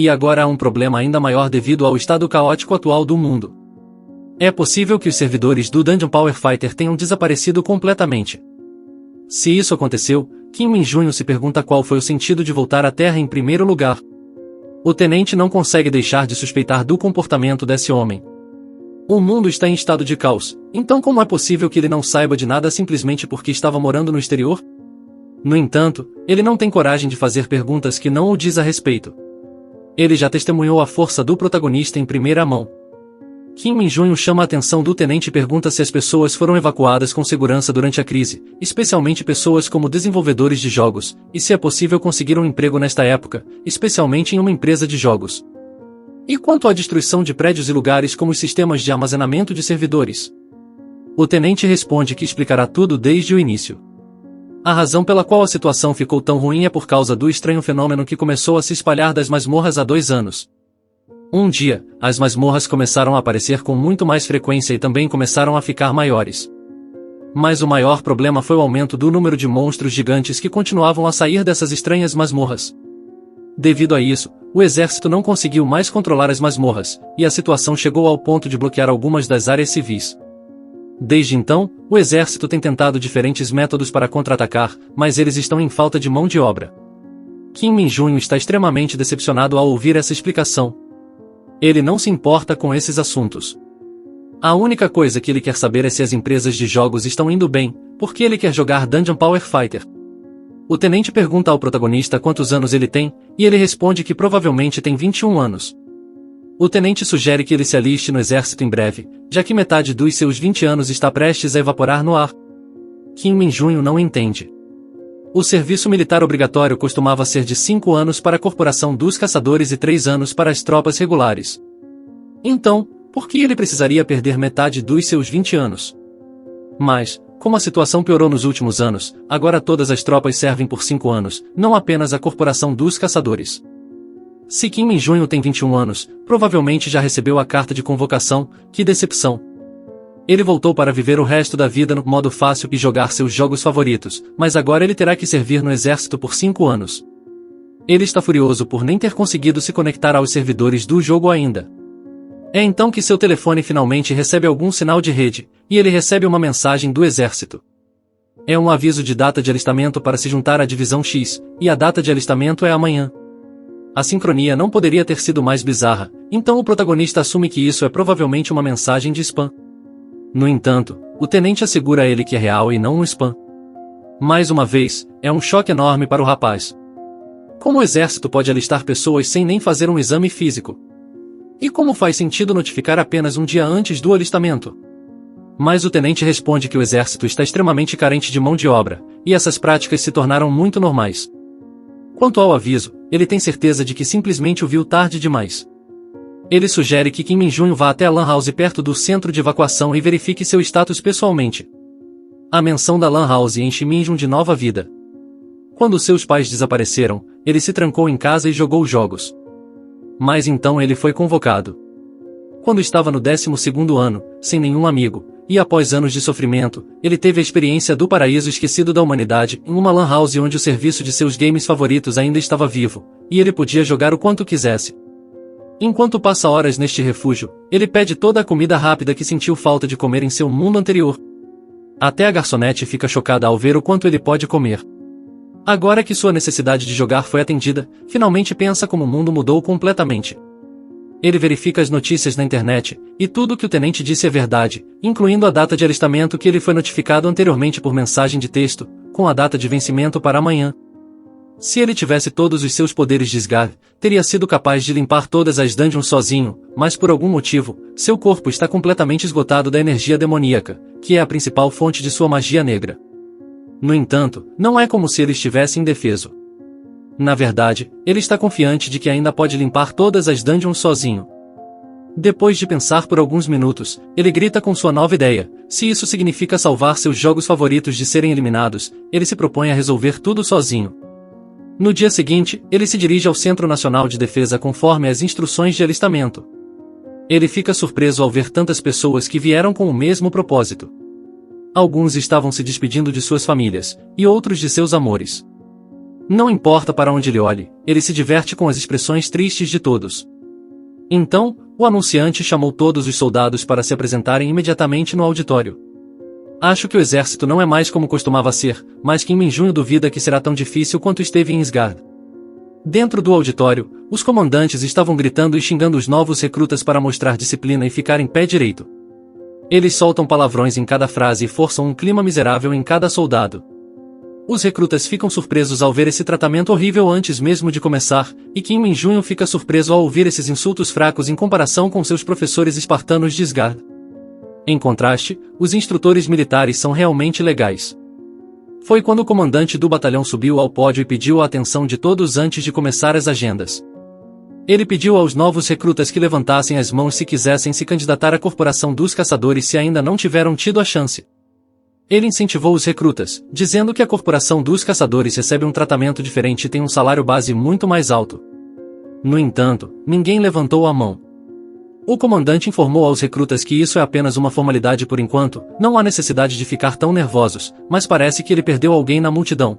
E agora há um problema ainda maior devido ao estado caótico atual do mundo. É possível que os servidores do Dungeon Power Fighter tenham desaparecido completamente. Se isso aconteceu, Kim Min-junho se pergunta qual foi o sentido de voltar à Terra em primeiro lugar. O tenente não consegue deixar de suspeitar do comportamento desse homem. O mundo está em estado de caos, então como é possível que ele não saiba de nada simplesmente porque estava morando no exterior? No entanto, ele não tem coragem de fazer perguntas que não o diz a respeito. Ele já testemunhou a força do protagonista em primeira mão. Kim Min-junho chama a atenção do tenente e pergunta se as pessoas foram evacuadas com segurança durante a crise, especialmente pessoas como desenvolvedores de jogos, e se é possível conseguir um emprego nesta época, especialmente em uma empresa de jogos. E quanto à destruição de prédios e lugares como os sistemas de armazenamento de servidores? O tenente responde que explicará tudo desde o início. A razão pela qual a situação ficou tão ruim é por causa do estranho fenômeno que começou a se espalhar das masmorras há 2 anos. Um dia, as masmorras começaram a aparecer com muito mais frequência e também começaram a ficar maiores. Mas o maior problema foi o aumento do número de monstros gigantes que continuavam a sair dessas estranhas masmorras. Devido a isso, o exército não conseguiu mais controlar as masmorras, e a situação chegou ao ponto de bloquear algumas das áreas civis. Desde então, o exército tem tentado diferentes métodos para contra-atacar, mas eles estão em falta de mão de obra. Kim Min-junho está extremamente decepcionado ao ouvir essa explicação. Ele não se importa com esses assuntos. A única coisa que ele quer saber é se as empresas de jogos estão indo bem, porque ele quer jogar Dungeon Power Fighter. O tenente pergunta ao protagonista quantos anos ele tem, e ele responde que provavelmente tem 21 anos. O tenente sugere que ele se aliste no exército em breve, já que metade dos seus 20 anos está prestes a evaporar no ar. Kim Min-junho não entende. O serviço militar obrigatório costumava ser de 5 anos para a Corporação dos Caçadores e 3 anos para as tropas regulares. Então, por que ele precisaria perder metade dos seus 20 anos? Mas, como a situação piorou nos últimos anos, agora todas as tropas servem por 5 anos, não apenas a Corporação dos Caçadores. Se Kim Min-junho tem 21 anos, provavelmente já recebeu a carta de convocação. Que decepção! Ele voltou para viver o resto da vida no modo fácil e jogar seus jogos favoritos, mas agora ele terá que servir no exército por 5 anos. Ele está furioso por nem ter conseguido se conectar aos servidores do jogo ainda. É então que seu telefone finalmente recebe algum sinal de rede, e ele recebe uma mensagem do exército. É um aviso de data de alistamento para se juntar à divisão X, e a data de alistamento é amanhã. A sincronia não poderia ter sido mais bizarra, então o protagonista assume que isso é provavelmente uma mensagem de spam. No entanto, o tenente assegura a ele que é real e não um spam. Mais uma vez, é um choque enorme para o rapaz. Como o exército pode alistar pessoas sem nem fazer um exame físico? E como faz sentido notificar apenas um dia antes do alistamento? Mas o tenente responde que o exército está extremamente carente de mão de obra, e essas práticas se tornaram muito normais. Quanto ao aviso, ele tem certeza de que simplesmente o viu tarde demais. Ele sugere que Kim Min-junho vá até a Lan House perto do centro de evacuação e verifique seu status pessoalmente. A menção da Lan House enche Min-junho de nova vida. Quando seus pais desapareceram, ele se trancou em casa e jogou jogos. Mas então ele foi convocado. Quando estava no 12º ano, sem nenhum amigo, e após anos de sofrimento, ele teve a experiência do paraíso esquecido da humanidade em uma Lan House onde o serviço de seus games favoritos ainda estava vivo, e ele podia jogar o quanto quisesse. Enquanto passa horas neste refúgio, ele pede toda a comida rápida que sentiu falta de comer em seu mundo anterior. Até a garçonete fica chocada ao ver o quanto ele pode comer. Agora que sua necessidade de jogar foi atendida, finalmente pensa como o mundo mudou completamente. Ele verifica as notícias na internet, e tudo o que o tenente disse é verdade, incluindo a data de alistamento que ele foi notificado anteriormente por mensagem de texto, com a data de vencimento para amanhã. Se ele tivesse todos os seus poderes de Sgav, teria sido capaz de limpar todas as dungeons sozinho, mas por algum motivo, seu corpo está completamente esgotado da energia demoníaca, que é a principal fonte de sua magia negra. No entanto, não é como se ele estivesse indefeso. Na verdade, ele está confiante de que ainda pode limpar todas as dungeons sozinho. Depois de pensar por alguns minutos, ele grita com sua nova ideia. Se isso significa salvar seus jogos favoritos de serem eliminados, ele se propõe a resolver tudo sozinho. No dia seguinte, ele se dirige ao Centro Nacional de Defesa conforme as instruções de alistamento. Ele fica surpreso ao ver tantas pessoas que vieram com o mesmo propósito. Alguns estavam se despedindo de suas famílias, e outros de seus amores. Não importa para onde ele olhe, ele se diverte com as expressões tristes de todos. Então, o anunciante chamou todos os soldados para se apresentarem imediatamente no auditório. Acho que o exército não é mais como costumava ser, mas Kim Min-junho duvida que será tão difícil quanto esteve em Isgard. Dentro do auditório, os comandantes estavam gritando e xingando os novos recrutas para mostrar disciplina e ficar em pé direito. Eles soltam palavrões em cada frase e forçam um clima miserável em cada soldado. Os recrutas ficam surpresos ao ver esse tratamento horrível antes mesmo de começar, e Kim Min-junho fica surpreso ao ouvir esses insultos fracos em comparação com seus professores espartanos de Isgard. Em contraste, os instrutores militares são realmente legais. Foi quando o comandante do batalhão subiu ao pódio e pediu a atenção de todos antes de começar as agendas. Ele pediu aos novos recrutas que levantassem as mãos se quisessem se candidatar à corporação dos caçadores se ainda não tiveram tido a chance. Ele incentivou os recrutas, dizendo que a corporação dos caçadores recebe um tratamento diferente e tem um salário base muito mais alto. No entanto, ninguém levantou a mão. O comandante informou aos recrutas que isso é apenas uma formalidade por enquanto, não há necessidade de ficar tão nervosos, mas parece que ele perdeu alguém na multidão.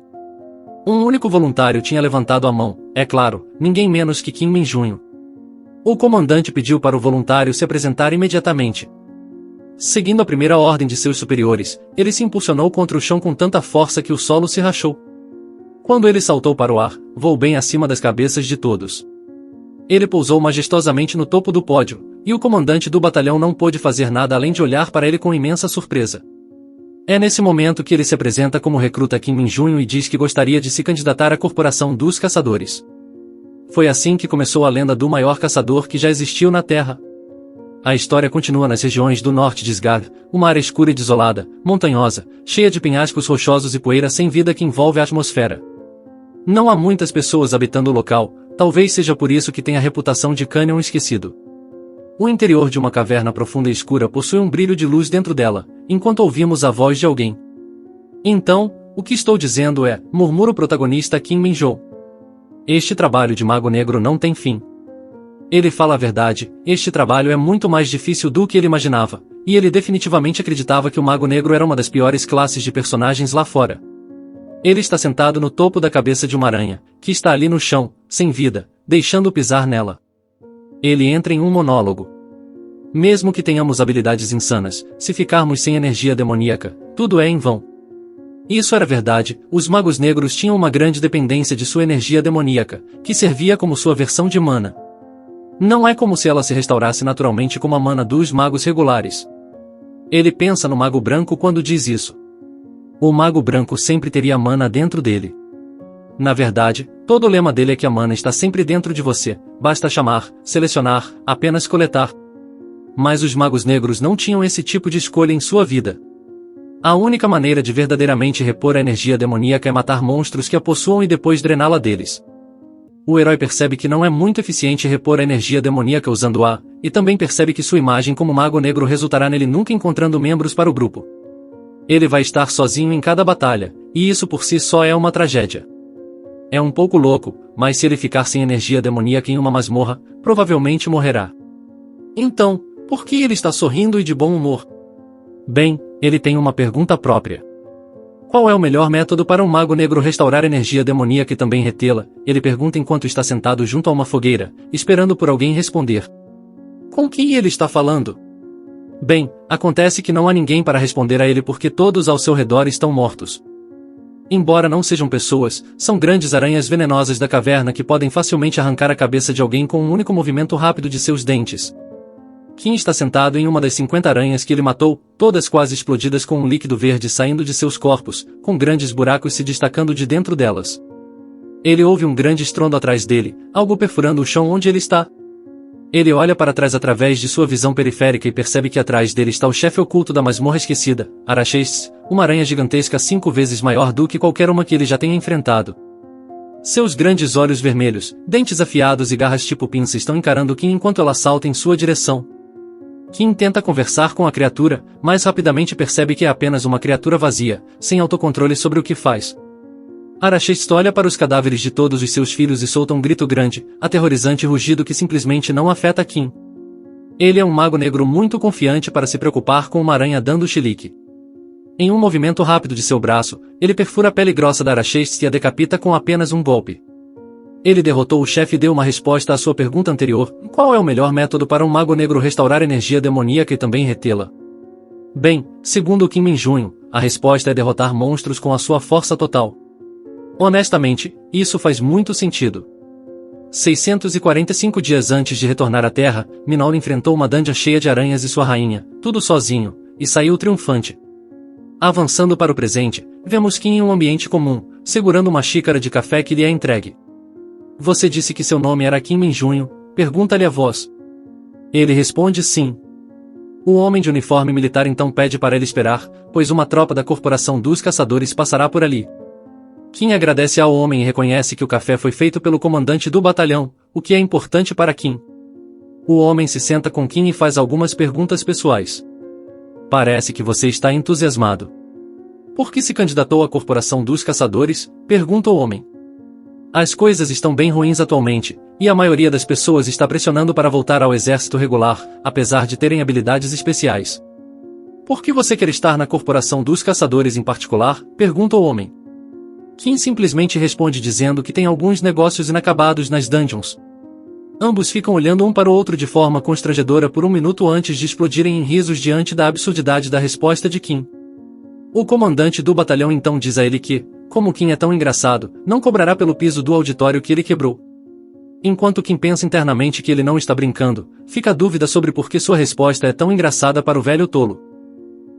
Um único voluntário tinha levantado a mão, é claro, ninguém menos que Kim Min-junho. O comandante pediu para o voluntário se apresentar imediatamente. Seguindo a primeira ordem de seus superiores, ele se impulsionou contra o chão com tanta força que o solo se rachou. Quando ele saltou para o ar, voou bem acima das cabeças de todos. Ele pousou majestosamente no topo do pódio, e o comandante do batalhão não pôde fazer nada além de olhar para ele com imensa surpresa. É nesse momento que ele se apresenta como recruta Kim Min-junho e diz que gostaria de se candidatar à corporação dos caçadores. Foi assim que começou a lenda do maior caçador que já existiu na Terra. A história continua nas regiões do norte de Isgard, uma área escura e desolada, montanhosa, cheia de penhascos rochosos e poeira sem vida que envolve a atmosfera. Não há muitas pessoas habitando o local, talvez seja por isso que tem a reputação de cânion esquecido. O interior de uma caverna profunda e escura possui um brilho de luz dentro dela, enquanto ouvimos a voz de alguém. Então, o que estou dizendo é, murmura o protagonista Kim Min-junho. Este trabalho de mago negro não tem fim. Ele fala a verdade, este trabalho é muito mais difícil do que ele imaginava, e ele definitivamente acreditava que o Mago Negro era uma das piores classes de personagens lá fora. Ele está sentado no topo da cabeça de uma aranha, que está ali no chão, sem vida, deixando pisar nela. Ele entra em um monólogo. Mesmo que tenhamos habilidades insanas, se ficarmos sem energia demoníaca, tudo é em vão. Isso era verdade, os magos negros tinham uma grande dependência de sua energia demoníaca, que servia como sua versão de mana. Não é como se ela se restaurasse naturalmente como a mana dos magos regulares. Ele pensa no mago branco quando diz isso. O mago branco sempre teria mana dentro dele. Na verdade, todo o lema dele é que a mana está sempre dentro de você, basta chamar, selecionar, apenas coletar. Mas os magos negros não tinham esse tipo de escolha em sua vida. A única maneira de verdadeiramente repor a energia demoníaca é matar monstros que a possuam e depois drená-la deles. O herói percebe que não é muito eficiente repor a energia demoníaca usando-a, e também percebe que sua imagem como mago negro resultará nele nunca encontrando membros para o grupo. Ele vai estar sozinho em cada batalha, e isso por si só é uma tragédia. É um pouco louco, mas se ele ficar sem energia demoníaca em uma masmorra, provavelmente morrerá. Então, por que ele está sorrindo e de bom humor? Bem, ele tem uma pergunta própria. Qual é o melhor método para um mago negro restaurar energia demoníaca e também retê-la? Ele pergunta enquanto está sentado junto a uma fogueira, esperando por alguém responder. Com quem ele está falando? Bem, acontece que não há ninguém para responder a ele porque todos ao seu redor estão mortos. Embora não sejam pessoas, são grandes aranhas venenosas da caverna que podem facilmente arrancar a cabeça de alguém com um único movimento rápido de seus dentes. Kim está sentado em uma das 50 aranhas que ele matou, todas quase explodidas com um líquido verde saindo de seus corpos, com grandes buracos se destacando de dentro delas. Ele ouve um grande estrondo atrás dele, algo perfurando o chão onde ele está. Ele olha para trás através de sua visão periférica e percebe que atrás dele está o chefe oculto da masmorra esquecida, Arachestes, uma aranha gigantesca 5 vezes maior do que qualquer uma que ele já tenha enfrentado. Seus grandes olhos vermelhos, dentes afiados e garras tipo pinça estão encarando Kim enquanto ela salta em sua direção. Kim tenta conversar com a criatura, mas rapidamente percebe que é apenas uma criatura vazia, sem autocontrole sobre o que faz. Arachestes olha para os cadáveres de todos os seus filhos e solta um grito grande, aterrorizante rugido que simplesmente não afeta Kim. Ele é um mago negro muito confiante para se preocupar com uma aranha dando chilique. Em um movimento rápido de seu braço, ele perfura a pele grossa da Arachestes e a decapita com apenas um golpe. Ele derrotou o chefe e deu uma resposta à sua pergunta anterior: qual é o melhor método para um mago negro restaurar energia demoníaca e também retê-la? Bem, segundo Qin Minjunho, a resposta é derrotar monstros com a sua força total. Honestamente, isso faz muito sentido. 645 dias antes de retornar à Terra, Minoru enfrentou uma dungeon cheia de aranhas e sua rainha, tudo sozinho, e saiu triunfante. Avançando para o presente, vemos Qin em um ambiente comum, segurando uma xícara de café que lhe é entregue. Você disse que seu nome era Qin Minjunho? Pergunta-lhe a voz. Ele responde sim. O homem de uniforme militar então pede para ele esperar, pois uma tropa da Corporação dos Caçadores passará por ali. Qin agradece ao homem e reconhece que o café foi feito pelo comandante do batalhão, o que é importante para Qin. O homem se senta com Qin e faz algumas perguntas pessoais. Parece que você está entusiasmado. Por que se candidatou à Corporação dos Caçadores? Pergunta o homem. As coisas estão bem ruins atualmente, e a maioria das pessoas está pressionando para voltar ao exército regular, apesar de terem habilidades especiais. Por que você quer estar na Corporação dos Caçadores em particular? Pergunta o homem. Qin simplesmente responde dizendo que tem alguns negócios inacabados nas dungeons. Ambos ficam olhando um para o outro de forma constrangedora por um minuto antes de explodirem em risos diante da absurdidade da resposta de Qin. O comandante do batalhão então diz a ele que, como Qin é tão engraçado, não cobrará pelo piso do auditório que ele quebrou. Enquanto Qin pensa internamente que ele não está brincando, fica a dúvida sobre por que sua resposta é tão engraçada para o velho tolo.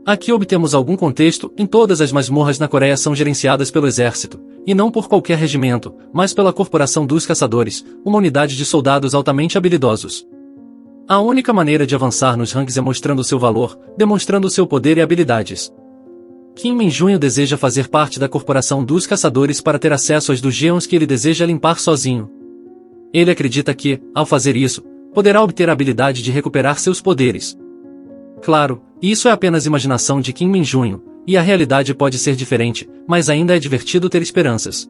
Aqui obtemos algum contexto: em todas as masmorras na Coreia são gerenciadas pelo exército, e não por qualquer regimento, mas pela Corporação dos Caçadores, uma unidade de soldados altamente habilidosos. A única maneira de avançar nos ranks é mostrando seu valor, demonstrando seu poder e habilidades. Qin Minjunho deseja fazer parte da Corporação dos Caçadores para ter acesso às dungeons que ele deseja limpar sozinho. Ele acredita que, ao fazer isso, poderá obter a habilidade de recuperar seus poderes. Claro, isso é apenas imaginação de Qin Minjunho, e a realidade pode ser diferente, mas ainda é divertido ter esperanças.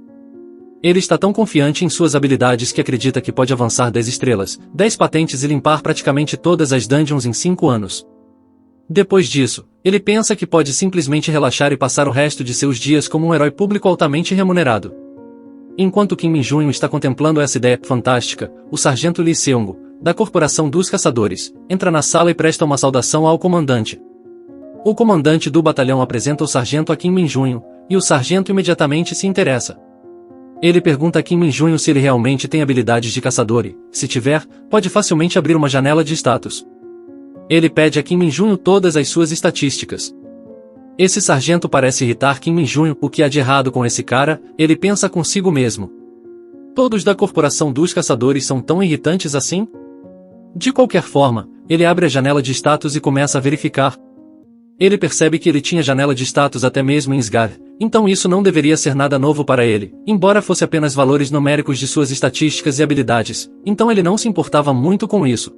Ele está tão confiante em suas habilidades que acredita que pode avançar 10 estrelas, 10 patentes e limpar praticamente todas as dungeons em 5 anos. Depois disso, ele pensa que pode simplesmente relaxar e passar o resto de seus dias como um herói público altamente remunerado. Enquanto Qin Minjunho está contemplando essa ideia fantástica, o sargento Lee Seung, da Corporação dos Caçadores, entra na sala e presta uma saudação ao comandante. O comandante do batalhão apresenta o sargento a Qin Minjunho, e o sargento imediatamente se interessa. Ele pergunta a Qin Minjunho se ele realmente tem habilidades de caçador e, se tiver, pode facilmente abrir uma janela de status. Ele pede a Qin Minjunho todas as suas estatísticas. Esse sargento parece irritar Qin Minjunho. O que há de errado com esse cara? Ele pensa consigo mesmo. Todos da Corporação dos Caçadores são tão irritantes assim? De qualquer forma, ele abre a janela de status e começa a verificar. Ele percebe que ele tinha janela de status até mesmo em Sgar, então isso não deveria ser nada novo para ele, embora fosse apenas valores numéricos de suas estatísticas e habilidades, então ele não se importava muito com isso.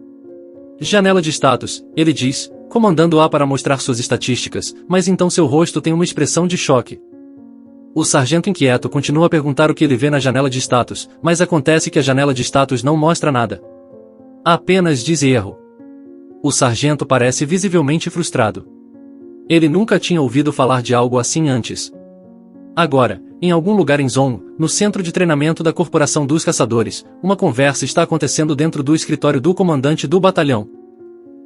Janela de status, ele diz, comandando A para mostrar suas estatísticas, mas então seu rosto tem uma expressão de choque. O sargento inquieto continua a perguntar o que ele vê na janela de status, mas acontece que a janela de status não mostra nada. Apenas diz erro. O sargento parece visivelmente frustrado. Ele nunca tinha ouvido falar de algo assim antes. Agora, em algum lugar em Zon, no centro de treinamento da Corporação dos Caçadores, uma conversa está acontecendo dentro do escritório do comandante do batalhão.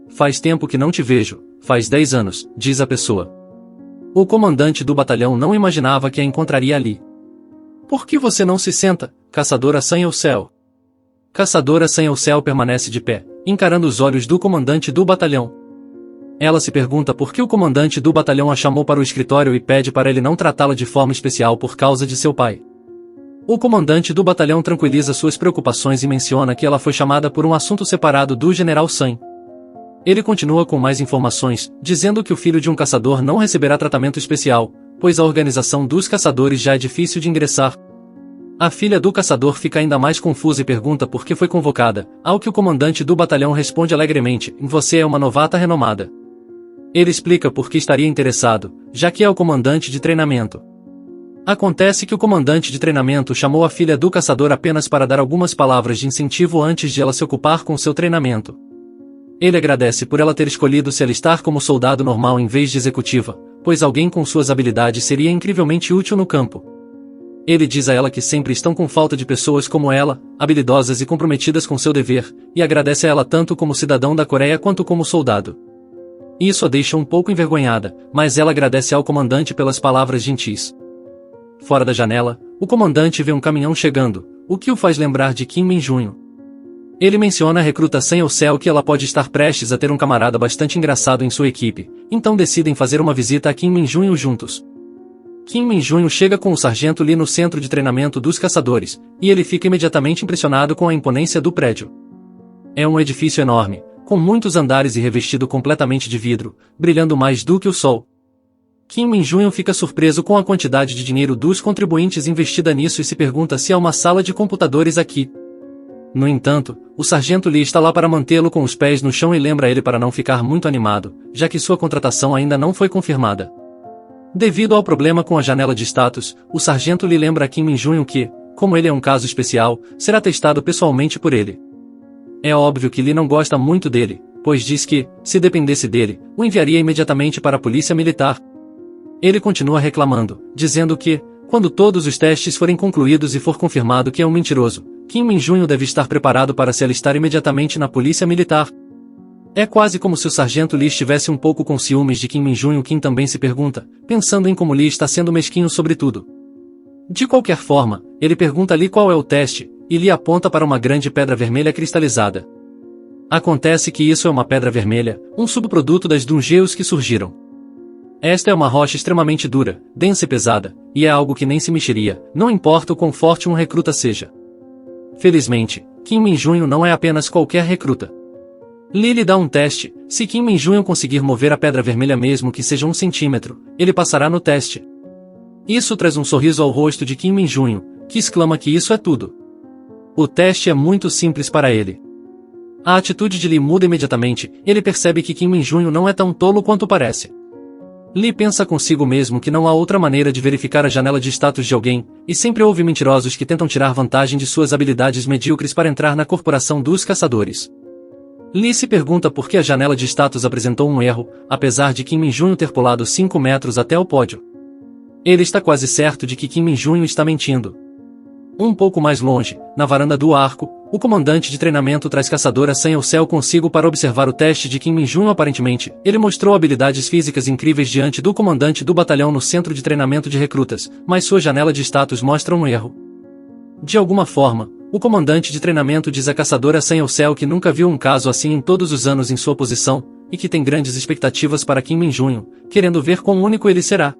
Faz tempo que não te vejo, faz 10 anos, diz a pessoa. O comandante do batalhão não imaginava que a encontraria ali. Por que você não se senta, caçadora Sanhou-Cell? Caçadora Sanhou-Cell permanece de pé, encarando os olhos do comandante do batalhão. Ela se pergunta por que o comandante do batalhão a chamou para o escritório e pede para ele não tratá-la de forma especial por causa de seu pai. O comandante do batalhão tranquiliza suas preocupações e menciona que ela foi chamada por um assunto separado do General San. Ele continua com mais informações, dizendo que o filho de um caçador não receberá tratamento especial, pois a organização dos caçadores já é difícil de ingressar. A filha do caçador fica ainda mais confusa e pergunta por que foi convocada, ao que o comandante do batalhão responde alegremente: você é uma novata renomada. Ele explica por que estaria interessado, já que é o comandante de treinamento. Acontece que o comandante de treinamento chamou a filha do caçador apenas para dar algumas palavras de incentivo antes de ela se ocupar com seu treinamento. Ele agradece por ela ter escolhido se alistar como soldado normal em vez de executiva, pois alguém com suas habilidades seria incrivelmente útil no campo. Ele diz a ela que sempre estão com falta de pessoas como ela, habilidosas e comprometidas com seu dever, e agradece a ela tanto como cidadão da Coreia quanto como soldado. Isso a deixa um pouco envergonhada, mas ela agradece ao comandante pelas palavras gentis. Fora da janela, o comandante vê um caminhão chegando, o que o faz lembrar de Kim Min-junho. Ele menciona a recruta Sun Yeol-seol que ela pode estar prestes a ter um camarada bastante engraçado em sua equipe, então decidem fazer uma visita a Kim Min-junho juntos. Kim Min-junho chega com o sargento Lee no centro de treinamento dos caçadores, e ele fica imediatamente impressionado com a imponência do prédio. É um edifício enorme, com muitos andares e revestido completamente de vidro, brilhando mais do que o sol. Kim Min-junho fica surpreso com a quantidade de dinheiro dos contribuintes investida nisso e se pergunta se há uma sala de computadores aqui. No entanto, o sargento Lee está lá para mantê-lo com os pés no chão e lembra ele para não ficar muito animado, já que sua contratação ainda não foi confirmada. Devido ao problema com a janela de status, o sargento Lee lembra a Kim Min-junho que, como ele é um caso especial, será testado pessoalmente por ele. É óbvio que Lee não gosta muito dele, pois diz que, se dependesse dele, o enviaria imediatamente para a polícia militar. Ele continua reclamando, dizendo que, quando todos os testes forem concluídos e for confirmado que é um mentiroso, Kim Min-junho deve estar preparado para se alistar imediatamente na polícia militar. É quase como se o sargento Lee estivesse um pouco com ciúmes de Kim Min-junho. Kim também se pergunta, pensando em como Lee está sendo mesquinho sobre tudo. De qualquer forma, ele pergunta a Lee qual é o teste, e Lee aponta para uma grande pedra vermelha cristalizada. Acontece que isso é uma pedra vermelha, um subproduto das dungeons que surgiram. Esta é uma rocha extremamente dura, densa e pesada, e é algo que nem se mexeria, não importa o quão forte um recruta seja. Felizmente, Kim Min-junho não é apenas qualquer recruta. Lee lhe dá um teste, se Kim Min-junho conseguir mover a pedra vermelha mesmo que seja 1 centímetro, ele passará no teste. Isso traz um sorriso ao rosto de Kim Min-junho, que exclama que isso é tudo. O teste é muito simples para ele. A atitude de Lee muda imediatamente, ele percebe que Kim Min-junho não é tão tolo quanto parece. Lee pensa consigo mesmo que não há outra maneira de verificar a janela de status de alguém, e sempre houve mentirosos que tentam tirar vantagem de suas habilidades medíocres para entrar na corporação dos caçadores. Lee se pergunta por que a janela de status apresentou um erro, apesar de Kim Min-junho ter pulado 5 metros até o pódio. Ele está quase certo de que Kim Min-junho está mentindo. Um pouco mais longe, na varanda do arco, o comandante de treinamento traz caçadora Sun Yeol-seol consigo para observar o teste de Kim Min-junho. Aparentemente, ele mostrou habilidades físicas incríveis diante do comandante do batalhão no centro de treinamento de recrutas, mas sua janela de status mostra um erro. De alguma forma, o comandante de treinamento diz à caçadora Sun Yeol-seol que nunca viu um caso assim em todos os anos em sua posição, e que tem grandes expectativas para Kim Min-junho, querendo ver quão único ele será.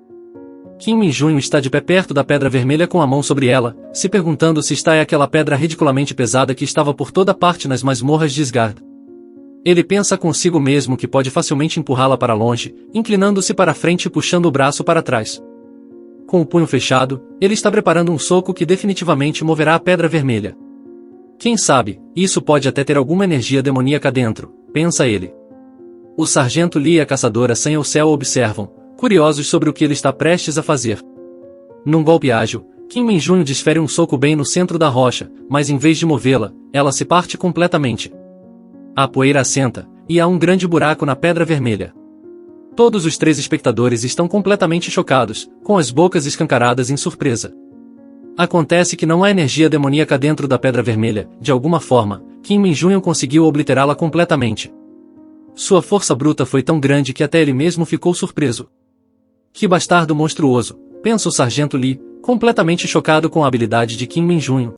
Kim Min-junho está de pé perto da pedra vermelha com a mão sobre ela, se perguntando se está é aquela pedra ridiculamente pesada que estava por toda parte nas masmorras de Asgard. Ele pensa consigo mesmo que pode facilmente empurrá-la para longe, inclinando-se para frente e puxando o braço para trás. Com o punho fechado, ele está preparando um soco que definitivamente moverá a pedra vermelha. Quem sabe, isso pode até ter alguma energia demoníaca dentro, pensa ele. O sargento Lee e a caçadora Sun Yeol-seol observam, curiosos sobre o que ele está prestes a fazer. Num golpe ágil, Kim Min-junho desfere um soco bem no centro da rocha, mas em vez de movê-la, ela se parte completamente. A poeira assenta, e há um grande buraco na pedra vermelha. Todos os 3 espectadores estão completamente chocados, com as bocas escancaradas em surpresa. Acontece que não há energia demoníaca dentro da pedra vermelha, de alguma forma, Kim Min-junho conseguiu obliterá-la completamente. Sua força bruta foi tão grande que até ele mesmo ficou surpreso. Que bastardo monstruoso, pensa o sargento Lee, completamente chocado com a habilidade de Kim Min-junho.